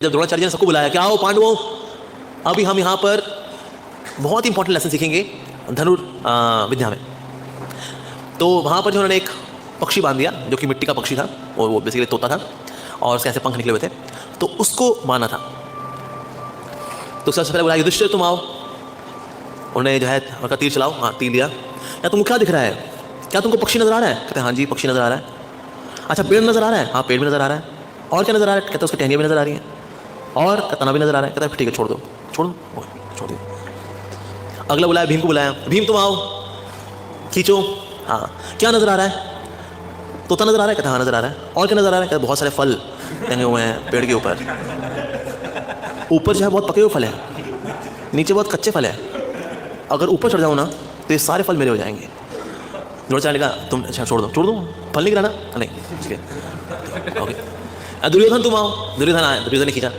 जब द्रोणाचार्य ने सबको बुलाया कि आओ पांडवों, अभी हम यहाँ पर बहुत इंपॉर्टेंट लेसन सीखेंगे धनुर्विद्या में। तो वहाँ पर जो उन्होंने एक पक्षी बांध दिया जो कि मिट्टी का पक्षी था, और वो बेसिकली तोता था और उसके ऐसे पंख निकले हुए थे, तो उसको मारना था। तो सबसे पहले बोला युधिष्ठिर तुम आओ। उन्होंने जो है उनका तीर चलाओ। हाँ, तीर लिया। या तुमको क्या दिख रहा है? क्या तुमको पक्षी नजर आ रहा है? कहते हैं हाँ जी पक्षी नजर आ रहा है। अच्छा पेड़ नजर आ रहा है? हाँ पेड़ भी नजर आ रहा है। और क्या नजर आ रहा है? कहते हैं उसकी टहनियाँ भी नजर आ रही हैं और तना भी नजर आ रहा है। कहता है ठीक है छोड़ दो, छोड़ दो, छोड़ दो। अगला बुलाया, भीम को बुलाया, भीम तुम आओ, खींचो। हाँ क्या नजर आ रहा है? तोता नजर आ रहा है? कहता हाँ नजर आ रहा है। और क्या नजर आ रहा है? कहता बहुत सारे फल टंगे हुए हैं पेड़ के ऊपर। ऊपर जो है बहुत पके हुए फल है, नीचे बहुत कच्चे फल है। अगर ऊपर चढ़ जाओ ना तो ये सारे फल मेरे हो जाएंगे। द्रोणाचार्य ने कहा तुम अच्छा छोड़ दो, छोड़ दो, फल नहीं गिराना। नहीं ठीक है ओके। दुर्योधन तुम आओ। दुर्योधन आया, दुर्योधन ने खींचा।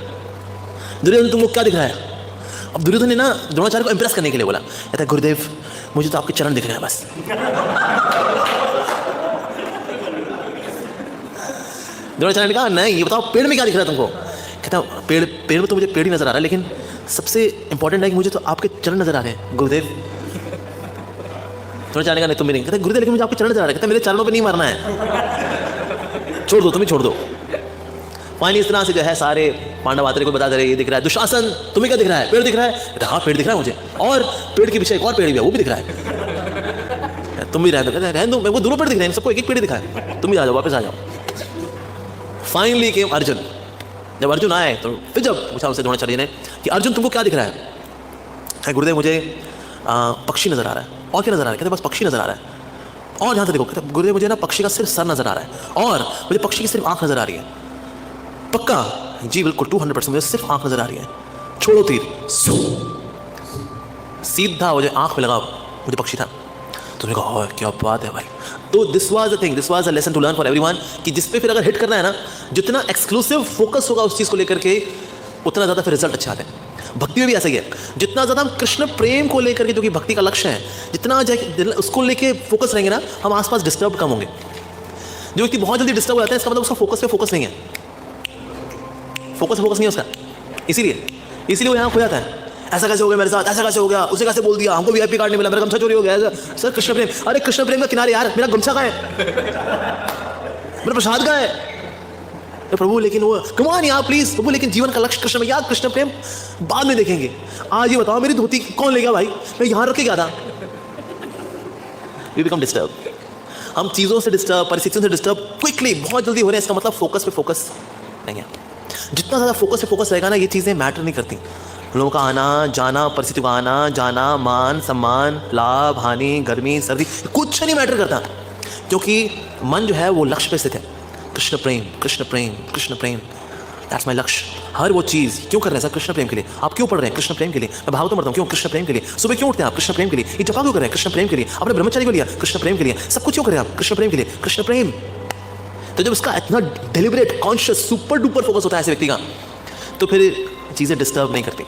दुर्योधन तुमको क्या दिख रहा है? अब दुर्योधन ने ना द्रोणाचार्य को इंप्रेस करने के लिए बोला, कहता है गुरुदेव मुझे तो आपके चरण दिख रहे हैं बस। द्रोणाचार्य ने कहा नहीं ये बताओ पेड़ में क्या दिख रहा है तुमको? कहता पेड़ में तो मुझे पेड़ ही नजर आ रहा है, लेकिन सबसे इंपॉर्टेंट है कि मुझे तो आपके चरण नजर आ रहे हैं गुरुदेव। द्रोणाचार्य का नहीं तुम भी नहीं। कहते गुरुदेव लेकिन मुझे आपके चरण नजर आ रहे हैं। कहते मेरे चरणों पे नहीं मारना है, छोड़ दो, तुम ही छोड़ दो। फाइनली इस तरह से जो है सारे पांडव आते को बता दे रहे ये दिख रहा है। दुशासन तुम्हें क्या दिख रहा है? पेड़ दिख रहा है? हाँ पेड़ दिख रहा है मुझे, और पेड़ के पीछे एक और पेड़ भी है वो भी दिख रहा है। तुम भी रहने दो। रहने दो, मेरे को दोनों पेड़ दिख रहे हैं, सबको एक एक पेड़ दिखा है, तुम भी आ जाओ, वापस आ जाओ। Finally came Arjun. जब अर्जुन आए तो फिर जब पूछा उनसे द्रोणाचार्य ने कि अर्जुन तुमको क्या दिख रहा है? गुरुदेव मुझे पक्षी नजर आ रहा है। और क्या नजर आ रहा है? कहते बस पक्षी नजर आ रहा है। और ध्यान से देखो, कहते गुरुदेव मुझे ना पक्षी का सिर्फ सर नजर आ रहा है और मुझे पक्षी की सिर्फ आंख नजर आ रही है। पक्का? जी बिल्कुल 200% मुझे सिर्फ आंख नजर आ रही है। छोड़ो तीर, सीधा वो जो आंख में लगा मुझे पक्षी था। तुमने कहा क्या बात है भाई। तो this was the thing, this was a lesson to learn for everyone कि जिस पे फिर अगर हिट करना है ना, जितना एक्सक्लूसिव फोकस होगा उस चीज को लेकर के उतना ज्यादा फिर रिजल्ट अच्छा आता है। भक्ति में भी ऐसा ही है, जितना ज्यादा हम कृष्ण प्रेम को लेकर के जो कि भक्ति का लक्ष्य है, जितना उसको लेके फोकस रहेंगे ना, हम आसपास डिस्टर्ब कम होंगे। जो व्यक्ति बहुत जल्दी डिस्टर्ब हो जाता है इसका मतलब उसका फोकस पे फोकस नहीं है, फोकस नहीं है उसका, इसीलिए वो यहाँ खो जाता है। ऐसा कैसे हो गया मेरे साथ, ऐसा कैसे हो गया, उसे कैसे बोल दिया, हमको वीआईपी कार्ड नहीं मिला, मेरा गमछा चोरी हो गया। सर कृष्ण प्रेम, अरे कृष्ण प्रेम का किनारे यार, मेरा गमछा कहाँ है, मेरा प्रसाद कहाँ है? प्रभु लेकिन वो कमान यार प्लीज प्रभु, लेकिन जीवन का लक्ष्य कृष्ण में, यार कृष्ण प्रेम बाद में देखेंगे। आज ये बताओ मेरी धोती कौन ले गया भाई, मैं यहाँ रख के गया था। वी बिकम डिस्टर्ब, हम चीजों से डिस्टर्ब, परिस्थितियों से डिस्टर्ब क्विकली बहुत जल्दी हो रहे हैं। इसका मतलब फोकस पे फोकस नहीं है। जितना ज़्यादा फोकस पे फोकस रहेगा ना, ये चीज़ें मैटर नहीं करती। लोगों का आना जाना, परिस्थितियों का आना जाना, मान सम्मान, लाभ हानि, गर्मी सर्दी, कुछ नहीं मैटर करता, क्योंकि मन जो है वो लक्ष्य पे स्थित है। कृष्ण प्रेम कृष्ण प्रेम कृष्ण प्रेम, दैट्स माय लक्ष्य। हर वो चीज़ क्यों कर रहे हैं सर? कृष्ण प्रेम के लिए। आप क्यों पढ़ रहे हैं? कृष्ण प्रेम के लिए। मैं भागवत पढ़ता हूँ क्यों? कृष्ण प्रेम के लिए। सुबह क्यों उठते हैं आप? कृष्ण प्रेम के लिए। ये जपा क्यों कर रहे हैं? कृष्ण प्रेम के लिए। आपने ब्रह्मचारी को लिया कृष्ण प्रेम के लिए। सब कुछ क्यों कर रहे हैं आप? कृष्ण प्रेम के लिए। कृष्ण प्रेम। तो जब इसका इतना deliberate conscious super duper focus होता है ऐसे व्यक्ति का, तो फिर चीज़ें डिस्टर्ब नहीं करती।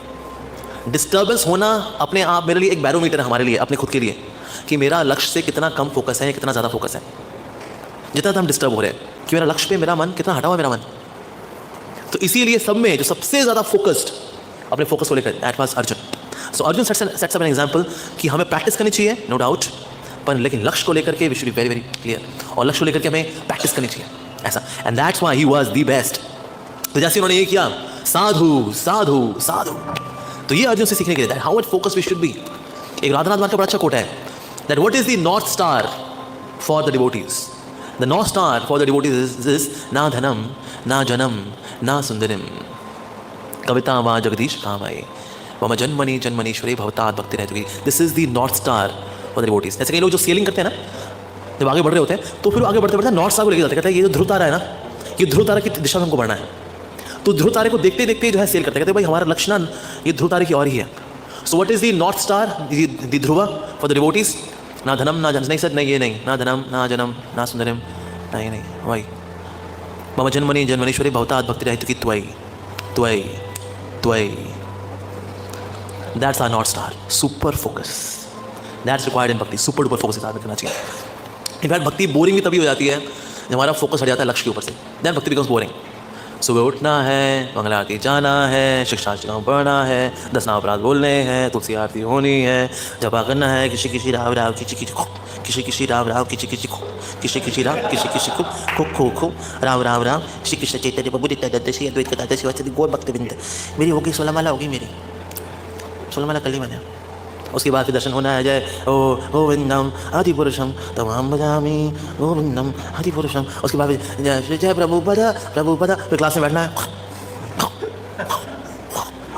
डिस्टर्बेंस होना अपने आप मेरे लिए एक बैरोमीटर है, हमारे लिए अपने खुद के लिए, कि मेरा लक्ष्य से कितना कम फोकस है या कितना ज़्यादा फोकस है। जितना हम डिस्टर्ब हो रहे हैं कि मेरा लक्ष्य पे मेरा मन कितना हटा हुआ मेरा मन। तो इसीलिए सब में जो सबसे ज़्यादा फोकस्ड अपने फोकस को लेकर that was Arjun. So Arjun sets up an example कि हमें प्रैक्टिस करनी चाहिए नो डाउट, पर लेकिन लक्ष्य को लेकर के we should be very very clear, और लक्ष्य को लेकर के हमें प्रैक्टिस करनी चाहिए ऐसा। And that's why he was the best. तो जैसे उन्होंने ये किया साधु साधु साधु, तो ये अर्जुन से सीखने के लिए how much focus we should be. एक राधानाथ मान का बड़ा अच्छा कोट है, that what is the north star for the devotees? The north star for the devotees is ना धनम ना जनम ना सुंदरिम कविता वा जगदीश कामाय मम जन्मनि जन्मनीश्वरे भवतात् भक्ति रहती। This is the north star for the devotees. जैसे कई लोग जो सेलिंग करते हैं ना, जब आगे बढ़ रहे होते हैं तो फिर आगे बढ़ते बढ़ते नॉर्थ स्टार को लेके जाते हैं। कहते हैं ये जो ध्रुव तारा है ना, ये ध्रुव तारा की दिशा में हमको बढ़ना है। तो ध्रुव तारे को देखते देखते जो है सेल करते हैं, कहते हैं भाई हमारा लक्ष्य ना ये ध्रुव तारे की और ही है। So what is the north star, the Dhruv for the devotees? ना धनम ना जन, नहीं सर नहीं, ये नहीं, ना धनम ना जनम ना सुंदरम, नहीं भाई मम जन्मनि जन्मनीश्वरे भवतात् भक्ति रहती कि त्वयि त्वयि त्वयि। That's our north star, super focus that's required in bhakti. Super duper focus के साथ करना चाहिए। इनफैक्ट भक्ति बोरिंग भी तभी हो जाती है जब हमारा फोकस हट जाता है लक्ष्य के ऊपर से, देन भक्ति बिकम्स बोरिंग। सुबह उठना है, मंगला आरती जाना है, शिक्षा पढ़ना है, 10 अपराध बोलने हैं, तुलसी आरती होनी है, जपा करना है, किसी किसी राव राव किसी किसी खो, किसी किसी राव राव किसी किसी खो, किसी किसी राव किसी किसी खो खो खो खो राव राव राव श्री कृष्ण चैतन्य प्रभु नित्यानंद श्री अद्वैत गदाधर शिवाचार्य गौर भक्तवृंद। मेरी होगी 16 माला होगी, मेरी 16 माला कर ली मैंने। उसके बाद फिर दर्शन होना है, जय ओ गोविंदम आदिपुरुषम तमाम बजामी गोविंदम आदिपुरुषम। उसके बाद जय जय प्रभुपदा प्रभुपदा। फिर क्लास में बैठना है,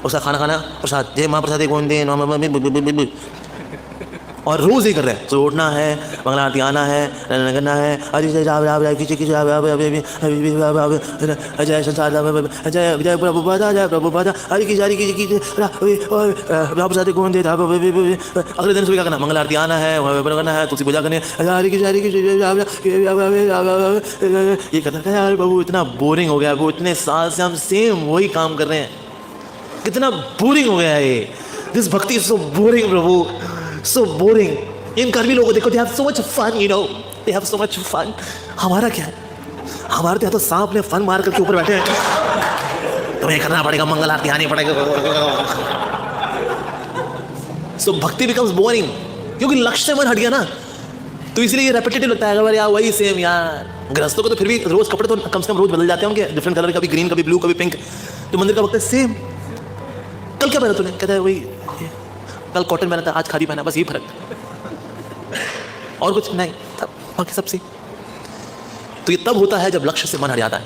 उसका खाना खाना, प्रसाद जय महाप्रसाद गोविंद, और रोज़ ही कर रहे हैं। तो उठना है, मंगला आरती आना है, करना है, अरे जय राम राम किसी किसी जय संसार जय जय प्रभुपादा जय प्रभुपादा हरि की जारी की प्रसाद गोविंद। अगले दिन सुबह क्या करना, मंगला आरती आना है, करना है, तुलसी पूजा करनी है, हरि की जारी की ये करना है। यार बाबू इतना बोरिंग हो गया, वो इतने साल से हम सेम वही काम कर रहे हैं, कितना बोरिंग हो गया है ये। दिस भक्ति is so boring Prabhu, so boring। इन कर्मी लोगों को देखो, they have so much fun, you know, they have so much fun। हमारा क्या है, हमारे तो सांप ने फन मार करके ऊपर बैठे हैं, तुम्हें करना पड़ेगा, मंगल आरती आनी पड़ेगा। so भक्ति becomes boring, क्योंकि लक्ष्य से मन हट गया ना, तो इसलिए ये रेपिटेटिव लगता है। यार वही सेम यार। गृहस्थों को तो फिर भी रोज कपड़े तो कम से कम रोज बदल जाते होंगे, डिफरेंट कलर, कभी ग्रीन कभी ब्लू कभी पिंक। तो मंदिर का वक्त है सेम। कल क्या पहना तूने, कहता है वही, कल कॉटन पहना था, आज खादी पहना, बस ये फर्क, और कुछ नहीं, तब बाकी सब सी। तो ये तब होता है जब लक्ष्य से मन हट जाता है।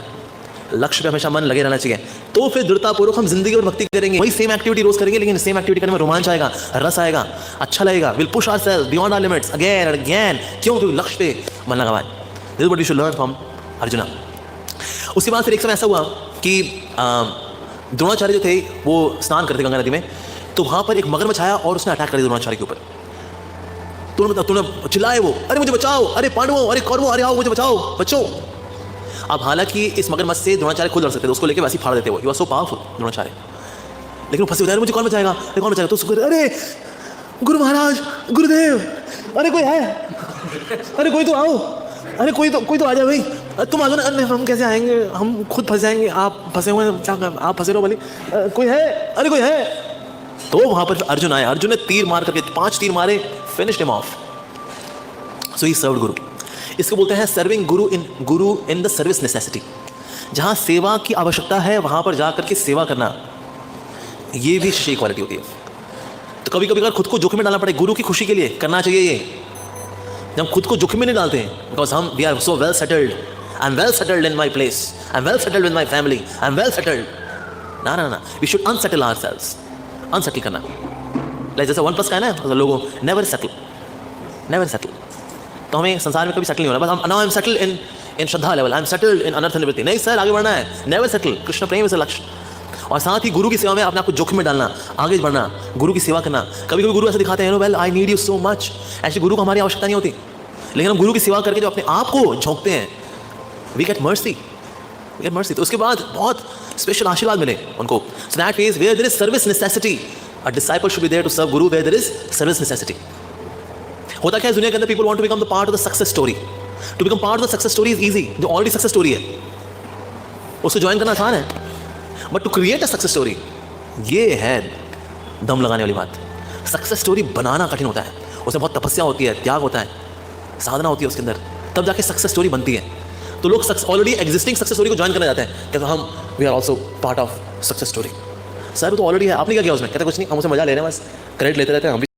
लक्ष्य पे हमेशा मन लगे रहना चाहिए, तो फिर दृढ़तापूर्वक हम जिंदगी और भक्ति करेंगे। वही सेम एक्टिविटी रोज करेंगे, लेकिन सेम एक्टिविटी करने में रोमांच आएगा, रस आएगा, अच्छा लगेगा। Will push ourselves beyond our limits again and again. क्यों? क्योंकि लक्ष्य पे मन लगा हुआ है। This is what you should learn from Arjuna. उसके बाद फिर एक समय ऐसा हुआ कि द्रोणाचार्य जो थे वो स्नान करते गंगा नदी में, तो वहां पर एक मगरमच्छ आया और उसने अटैक कर दिया द्रोणाचार्य के ऊपर। तूने चिल्लाए वो, अरे मुझे बचाओ, अरे पांडवों, अरे कौरवों, अरे आओ मुझे बचाओ, बचो। अब हालांकि इस मगरमच्छ से द्रोणाचार्य खुद लड़ सकते थे, उसको लेके वैसे ही फाड़ देते वो, he was so powerful Dronacharya. लेकिन वो फंसे हुए, मुझे कौन बचाएगा, अरे कौन बचाएगा। तो अरे गुरु महाराज, गुरुदेव, अरे कोई है, अरे कोई तो आओ, अरे कोई तो आ जाए भाई, तुम आ जाओ ना। अरे हम कैसे आएंगे, हम खुद फंस जाएंगे, आप फंसे हुए हैं, आप फंसे रहो भले, कोई है, अरे कोई है। तो वहां पर अर्जुन आया, अर्जुन ने तीर मार करके 5 तीर मारे, finished him of. So he served गुरु। इसको बोलते हैं serving Guru in the service necessity. जहां सेवा की आवश्यकता है वहां पर जाकर के सेवा करना, ये भी शिष्य क्वालिटी होती है। तो कभी कभी अगर खुद को जोखिम में डालना पड़े गुरु की खुशी के लिए, करना चाहिए ये। जब खुद को जोखिम में नहीं डालते हैं, बिकॉज हम we are so well settled, I am well settled in my place, I am well settled with my family, I am well settled. ना, we should unsettle ourselves. Unsettle करना, लाइक जैसे 1+ का है ना, तो लोगों नेवर सेटल, नेवर सेटल। तो हमें संसार में कभी सेटल नहीं होना, बस हम now I am settled in Shraddha level, I am settled in अनर्थ निवृत्ति। नहीं सर, आगे बढ़ना है, never settle. Krishna Prem is लक्ष्य। और साथ ही गुरु की सेवा में अपने आप को जोखिम में डालना, आगे बढ़ना, गुरु की सेवा करना। कभी कभी गुरु ऐसे दिखाते हैं, well I need you so much, ऐसे गुरु को हमारी आवश्यकता नहीं होती, लेकिन हम गुरु की सेवा करके जो अपने आप को झोंकते हैं, we get mercy, we get mercy. तो उसके बाद बहुत स्पेशल आशीर्वाद मिले उनको। So that is where there is service necessity. A disciple should be there to serve Guru where there is service necessity. होता क्या है दुनिया के अंदर, people want to become the part of the success story. To become part of the success story is easy. जो already success story है उसको join करना आसान है, but to create a success story, ये है दम लगाने वाली बात। सक्सेस स्टोरी बनाना कठिन होता है, उसमें बहुत तपस्या होती है, त्याग होता है, साधना होती है उसके अंदर, तब जाके सक्सेस स्टोरी बनती है। तो लोग ऑलरेडी एग्जिस्टिंग सक्सेस स्टोरी को ज्वाइन करना चाहते हैं, कहते हम we are also part of success story. Sir तो ऑलरेडी है, आपने क्या किया उसमें? कहते कुछ नहीं, हम उसे मजा ले रहे हैं, बस क्रेडिट लेते रहते हैं हम भी।